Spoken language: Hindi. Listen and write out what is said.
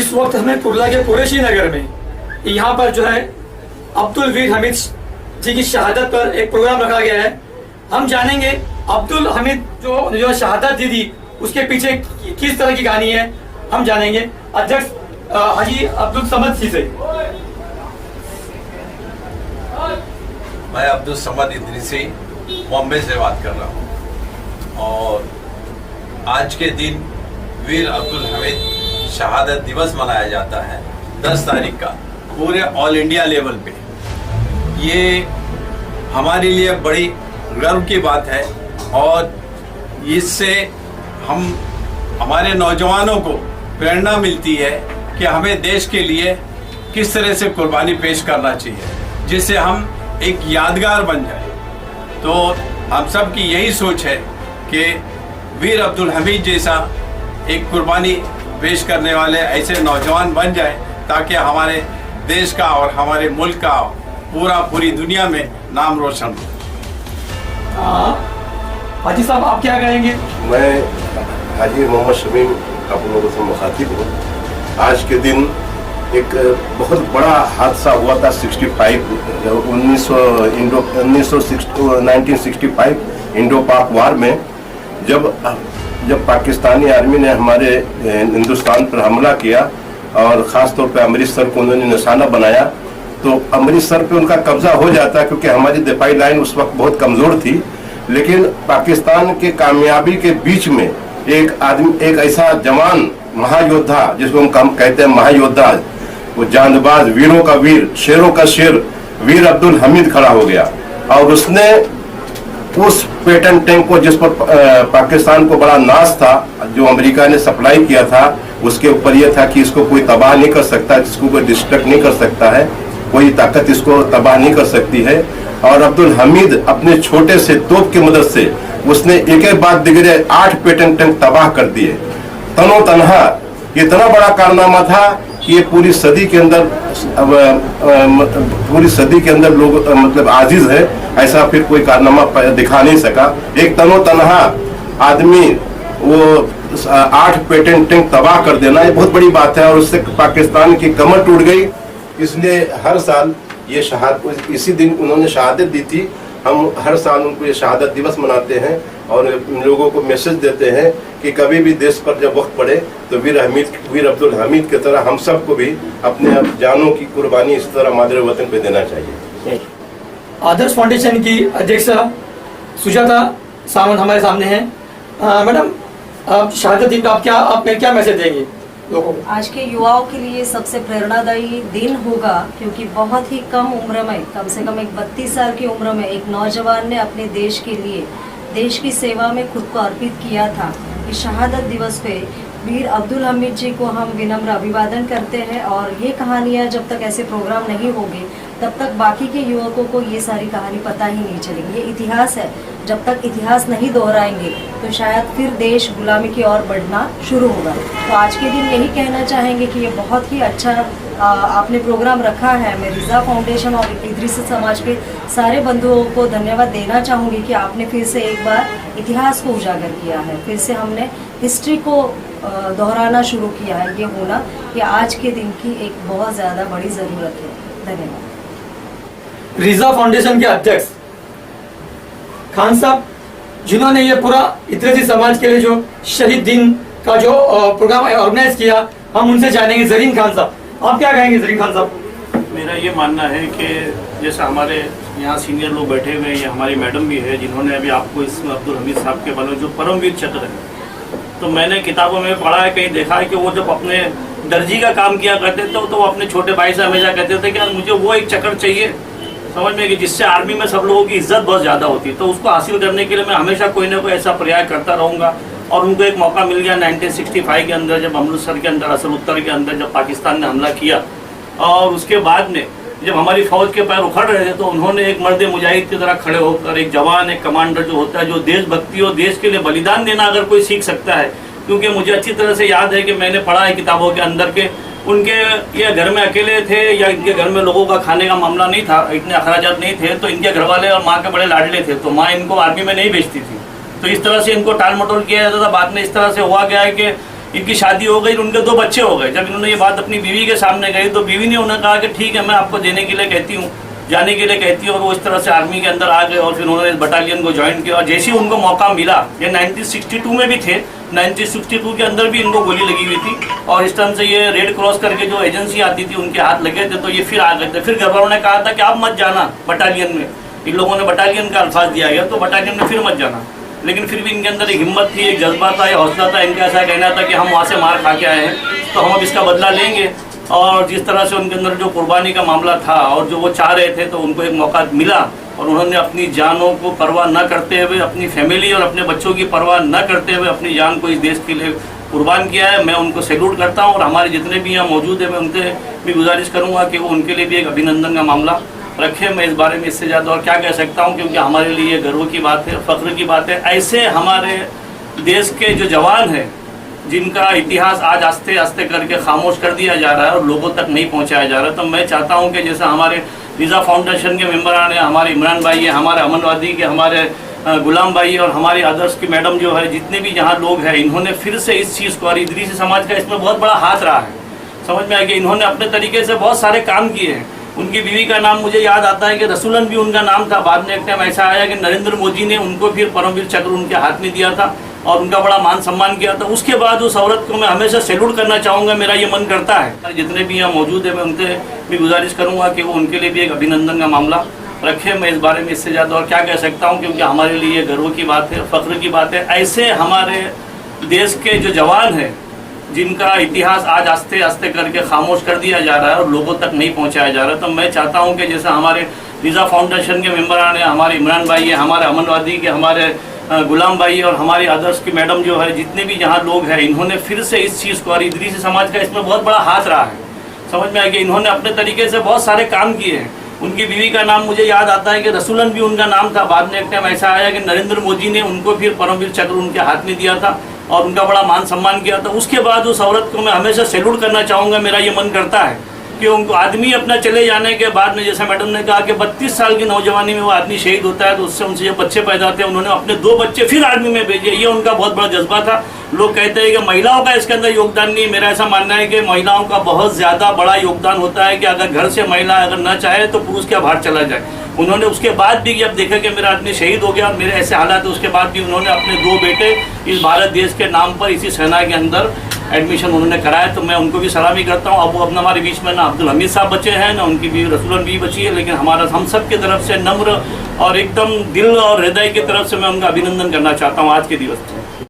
इस वक्त हमें कुर्ला के कुरैशी नगर में यहाँ पर जो है अब्दुल वीर हमीद जी की शहादत पर एक प्रोग्राम रखा गया है। हम जानेंगे अब्दुल हमीद जो शहादत दी थी उसके पीछे किस तरह की कहानी है, हम जानेंगे अध्यक्ष हाजी अब्दुल समद जी से। मैं अब्दुल समद इदरीसी बॉम्बे से बात कर रहा हूँ और आज के दिन वीर अब्दुल हमीद शहादत दिवस मनाया जाता है 10 तारीख का पूरे ऑल इंडिया लेवल पे। ये हमारे लिए बड़ी गर्व की बात है और इससे हमारे नौजवानों को प्रेरणा मिलती है कि हमें देश के लिए किस तरह से कुर्बानी पेश करना चाहिए जिससे हम एक यादगार बन जाए। तो हम सब की यही सोच है कि वीर अब्दुल हमीद जैसा एक कुर्बानी पेश करने वाले ऐसे नौजवान बन जाए ताकि हमारे देश का और हमारे मुल्क का पूरी दुनिया में नाम रोशन हो। हाजी साहब आप क्या कहेंगे? मैं हाजी मोहम्मद शमीम आप लोगों से मुखातिब हूँ। आज के दिन एक बहुत बड़ा हादसा हुआ था 1965 इंडो पाक वार में, जब पाकिस्तानी आर्मी ने हमारे हिंदुस्तान पर हमला किया और ख़ास तौर पे अमृतसर को उन्होंने निशाना बनाया, तो अमृतसर पे उनका कब्जा हो जाता क्योंकि हमारी दिफाई लाइन उस वक्त बहुत कमज़ोर थी। लेकिन पाकिस्तान के कामयाबी के बीच में एक ऐसा जवान महायोद्धा जिसको हम कहते हैं महायोद्धा, वो जांदबाज वीरों का वीर शेरों का शेर वीर अब्दुल हमीद खड़ा हो गया और उसने उस पेटेंट टैंक को जिस पर पाकिस्तान को बड़ा नाज था, जो अमेरिका ने सप्लाई किया था, उसके ऊपर यह था कि इसको कोई तबाह नहीं कर सकता, जिसको कोई डिस्ट्रक्ट नहीं कर सकता है, कोई ताकत इसको तबाह नहीं कर सकती है। और अब्दुल हमीद अपने छोटे से तोप की मदद से उसने एक बाद दिगरे 8 पेटेंट टैंक तबाह कर दिए तनो तनहा। इतना बड़ा कारनामा था कि ये पूरी सदी के अंदर लोग मतलब आजिज है, ऐसा फिर कोई कारनामा दिखा नहीं सका। एक तनो तनहा आदमी वो 8 पेटेंट टैंक तबाह कर देना ये बहुत बड़ी बात है और उससे पाकिस्तान की कमर टूट गई। इसलिए हर साल ये इसी दिन उन्होंने शहादत दी थी, हम हर साल उनको ये शहादत दिवस मनाते हैं और लोगों को मैसेज देते हैं कि कभी भी देश पर जब वक्त पड़े तो वीर अब्दुल हमीद की तरह हम सबको भी अपने जानों की कुर्बानी इस तरह मादरे वतन पे देना चाहिए। आदर्श फाउंडेशन की अध्यक्षा सुजाता सावंत हमारे सामने हैं। मैडम, शहादत दिन का आप क्या मैसेज देंगे लोगों को? आज के युवाओं के लिए सबसे प्रेरणादायी दिन होगा क्योंकि बहुत ही कम उम्र में, कम से कम एक 32 साल की उम्र में एक नौजवान ने अपने देश के लिए देश की सेवा में खुद को अर्पित किया था। इस शहादत दिवस पे वीर अब्दुल हमीद जी को हम विनम्र अभिवादन करते हैं और ये कहानियाँ जब तक ऐसे प्रोग्राम नहीं होंगे तब तक बाकी के युवकों को ये सारी कहानी पता ही नहीं चलेगी। ये इतिहास है, जब तक इतिहास नहीं दोहराएंगे तो शायद फिर देश गुलामी की ओर बढ़ना शुरू होगा। तो आज के दिन यही कहना चाहेंगे कि ये बहुत ही अच्छा आपने प्रोग्राम रखा है। मैं रिज़ा फाउंडेशन और इदरीसी समाज के सारे बंधुओं को धन्यवाद देना चाहूँगी कि आपने फिर से एक बार इतिहास को उजागर किया है, फिर से हमने हिस्ट्री को दोहराना शुरू किया है। ये होना कि आज के दिन की एक बहुत ज़्यादा बड़ी ज़रूरत है। धन्यवाद। रिज़ा फाउंडेशन के अध्यक्ष खान साहब, जिन्होंने ये पूरा इदरीसी समाज के लिए जो शहीद दिन का जो प्रोग्राम ऑर्गेनाइज किया, हम उनसे जानेंगे। जरीन खान साहब, आप क्या कहेंगे? जरीन खान साहब, मेरा ये मानना है कि जैसा हमारे यहाँ सीनियर लोग बैठे हुए हैं, ये हमारी मैडम भी है जिन्होंने अभी आपको इस अब्दुल हमीद साहब के बारे में जो परमवीर चक्र है, तो मैंने किताबों में पढ़ा है, कहीं देखा है कि वो जब अपने दर्जी का काम किया करते थे तो वो अपने छोटे भाई से हमेशा कहते थे कि यार मुझे वो एक चक्र चाहिए, समझ में, कि जिससे आर्मी में सब लोगों की इज्जत बहुत ज़्यादा होती है। तो उसको हासिल करने के लिए मैं हमेशा कोई ना कोई ऐसा प्रयास करता रहूँगा। और उनको एक मौका मिल गया 1965 के अंदर, जब अमृतसर के अंदर, असल उत्तर के अंदर जब पाकिस्तान ने हमला किया और उसके बाद में जब हमारी फौज के पैर उखड़ रहे थे तो उन्होंने एक मर्द मुजाहिद की तरह खड़े होकर, एक जवान, एक कमांडर जो होता है, जो देशभक्ति और देश के लिए बलिदान देना अगर कोई सीख सकता है, क्योंकि मुझे अच्छी तरह से याद है कि मैंने पढ़ा है किताबों के अंदर के उनके ये घर में अकेले थे या इनके घर में लोगों का खाने का मामला नहीं था, इतने अखराजात नहीं थे, तो इनके घर वाले और माँ के बड़े लाडले थे, तो माँ इनको आर्मी में नहीं भेजती थी, तो इस तरह से इनको टाल मटोल किया जाता था। बाद में इस तरह से हुआ गया है कि इनकी शादी हो गई, उनके 2 बच्चे हो गए। जब इन्होंने ये बात अपनी बीवी के सामने कही तो बीवी ने उन्हें कहा कि ठीक है, मैं आपको देने के लिए कहती हूँ, जाने के लिए कहती हूँ। और वो इस तरह से आर्मी के अंदर आ गए और फिर उन्होंने इस बटालियन को ज्वाइन किया। और जैसे ही उनको मौका मिला, ये 1962 में भी थे, 1962 के अंदर भी इनको गोली लगी हुई थी और इस टाइम से ये रेड क्रॉस करके जो एजेंसी आती थी उनके हाथ लगे थे, तो ये फिर आ गए थे। फिर घर वालों ने कहा था कि आप मत जाना बटालियन में, इन लोगों ने बटालियन का अल्फाज दिया गया, तो बटालियन में फिर मत जाना। लेकिन फिर भी इनके अंदर एक हिम्मत थी, एक जज्बा था, एक हौसला था। इनका ऐसा कहना था कि हम वहाँ से मार खा के आए हैं तो हम अब इसका बदला लेंगे। और जिस तरह से उनके अंदर जो कुर्बानी का मामला था और जो वो चाह रहे थे, तो उनको एक मौका मिला और उन्होंने अपनी जानों को परवाह न करते हुए, अपनी फैमिली और अपने बच्चों की परवाह न करते हुए अपनी जान को इस देश के लिए कुर्बान किया है। मैं उनको सैल्यूट करता हूँ और हमारे जितने भी यहाँ मौजूद है मैं उनसे भी गुजारिश करूँगा कि वो उनके लिए भी एक अभिनंदन का मामला रखे। मैं इस बारे में इससे ज़्यादा और क्या कह सकता हूँ, क्योंकि हमारे लिए गर्व की बात है, फ़ख्र की बात है। ऐसे हमारे देश के जो जवान हैं जिनका इतिहास आज आस्ते आस्ते करके खामोश कर दिया जा रहा है और लोगों तक नहीं पहुंचाया जा रहा है, तो मैं चाहता हूं कि जैसा हमारे रिज़ा फाउंडेशन के मेंबरान हैं, हमारे इमरान भाई है, हमारे अमनवादी के हमारे गुलाम भाई और हमारी आदर्श की मैडम जो है, जितने भी यहाँ लोग हैं, इन्होंने फिर से इस चीज़ को, और इदरीसी समाज का इसमें बहुत बड़ा हाथ रहा है। समझ में आ गया, इन्होंने अपने तरीके से बहुत सारे काम किए हैं। उनकी बीवी का नाम मुझे याद आता है कि रसूलन भी उनका नाम था। बाद में एक टाइम ऐसा आया कि नरेंद्र मोदी ने उनको फिर परमवीर चक्र उनके हाथ में दिया था और उनका बड़ा मान सम्मान किया था। उसके बाद उस औरत को मैं हमेशा सैल्यूट करना चाहूँगा, मेरा ये मन करता है। जितने भी यहाँ मौजूद है मैं उनसे भी गुजारिश करूँगा कि वो उनके लिए भी एक अभिनंदन का मामला रखे। मैं इस बारे में इससे ज़्यादा और क्या कह सकता हूँ, क्योंकि हमारे लिए गर्व की बात है, फ़ख्र की बात है। ऐसे हमारे देश के जो जवान हैं जिनका इतिहास आज आस्ते आस्ते करके खामोश कर दिया जा रहा है और लोगों तक नहीं पहुंचाया जा रहा है, तो मैं चाहता हूं कि जैसा हमारे रिज़ा फाउंडेशन के मेंबरान हैं, हमारे इमरान भाई है, हमारे अमनवादी के हमारे गुलाम भाई और हमारी आदर्श की मैडम जो है, जितने भी यहाँ लोग हैं, इन्होंने फिर से इस चीज़ को, और इदरीसी समाज का इसमें बहुत बड़ा हाथ रहा है। समझ में आ गया, इन्होंने अपने तरीके से बहुत सारे काम किए हैं। उनकी बीवी का नाम मुझे याद आता है कि रसूलन भी उनका नाम था। बाद में एक टाइम ऐसा आया कि नरेंद्र मोदी ने उनको फिर परमवीर चक्र उनके हाथ में दिया था और उनका बड़ा मान सम्मान किया था। उसके बाद उस औरत को मैं हमेशा सैल्यूट करना चाहूँगा, मेरा ये मन करता है कि उनको आदमी अपना चले जाने के बाद में, जैसा मैडम ने कहा कि 32 साल की नौजवानी में वो आदमी शहीद होता है, तो उससे उनसे जो बच्चे पैदा होते हैं, उन्होंने अपने 2 बच्चे फिर आर्मी में भेजे। ये उनका बहुत बड़ा जज्बा था। लोग कहते हैं कि महिलाओं का इसके अंदर योगदान नहीं, मेरा ऐसा मानना है कि महिलाओं का बहुत ज़्यादा बड़ा योगदान होता है कि अगर घर से महिला अगर न चाहे तो पुरुष क्या बाहर चला जाए। उन्होंने उसके बाद भी जब देखा कि मेरा आदमी शहीद हो गया और मेरे ऐसे हालात है, उसके बाद भी उन्होंने अपने 2 बेटे इस भारत देश के नाम पर इसी सेना के अंदर एडमिशन उन्होंने कराया, तो मैं उनको भी सलामी करता हूँ। अब वो अपना हमारे बीच में ना अब्दुल हमीद साहब बचे हैं, ना उनकी भी रसूलन भी बची है, लेकिन हमारा हम सब की तरफ से नम्र और एकदम दिल और हृदय की तरफ से मैं उनका अभिनंदन करना चाहता हूँ आज के दिवस पर।